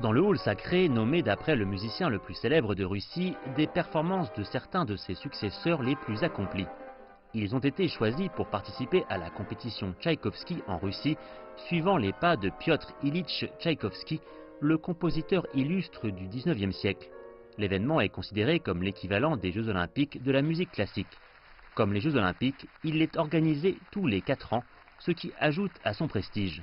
Dans le hall sacré, nommé d'après le musicien le plus célèbre de Russie, des performances de certains de ses successeurs les plus accomplis. Ils ont été choisis pour participer à la compétition Tchaïkovski en Russie, suivant les pas de Piotr Ilitch Tchaïkovski, le compositeur illustre du XIXe siècle. L'événement est considéré comme l'équivalent des Jeux Olympiques de la musique classique. Comme les Jeux Olympiques, il est organisé tous les 4 ans, ce qui ajoute à son prestige.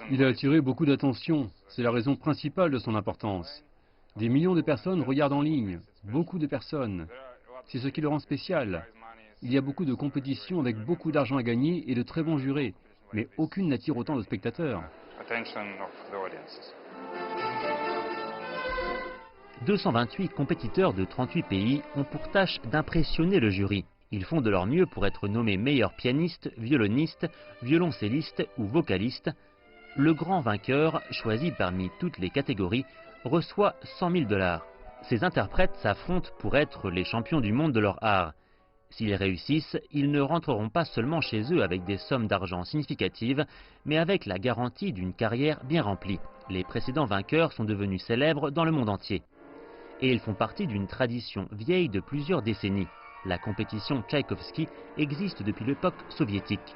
Il a attiré beaucoup d'attention, c'est la raison principale de son importance. Des millions de personnes regardent en ligne, beaucoup de personnes. C'est ce qui le rend spécial. Il y a beaucoup de compétitions avec beaucoup d'argent à gagner et de très bons jurés, mais aucune n'attire autant de spectateurs. 228 compétiteurs de 38 pays ont pour tâche d'impressionner le jury. Ils font de leur mieux pour être nommés meilleurs pianistes, violonistes, violoncellistes ou vocalistes. Le grand vainqueur, choisi parmi toutes les catégories, reçoit 100 000 $. Ces interprètes s'affrontent pour être les champions du monde de leur art. S'ils réussissent, ils ne rentreront pas seulement chez eux avec des sommes d'argent significatives, mais avec la garantie d'une carrière bien remplie. Les précédents vainqueurs sont devenus célèbres dans le monde entier. Et ils font partie d'une tradition vieille de plusieurs décennies. La compétition Tchaïkovski existe depuis l'époque soviétique.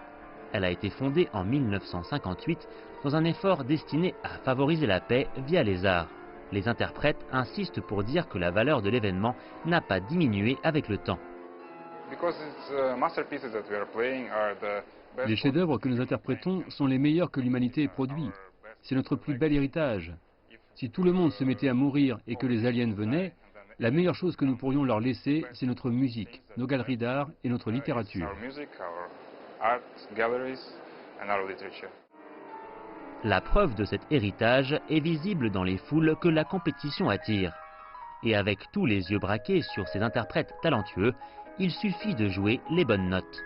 Elle a été fondée en 1958 dans un effort destiné à favoriser la paix via les arts. Les interprètes insistent pour dire que la valeur de l'événement n'a pas diminué avec le temps. Les chefs-d'œuvre que nous interprétons sont les meilleurs que l'humanité ait produits. C'est notre plus bel héritage. Si tout le monde se mettait à mourir et que les aliens venaient, la meilleure chose que nous pourrions leur laisser, c'est notre musique, nos galeries d'art et notre littérature. La preuve de cet héritage est visible dans les foules que la compétition attire. Et avec tous les yeux braqués sur ces interprètes talentueux, il suffit de jouer les bonnes notes.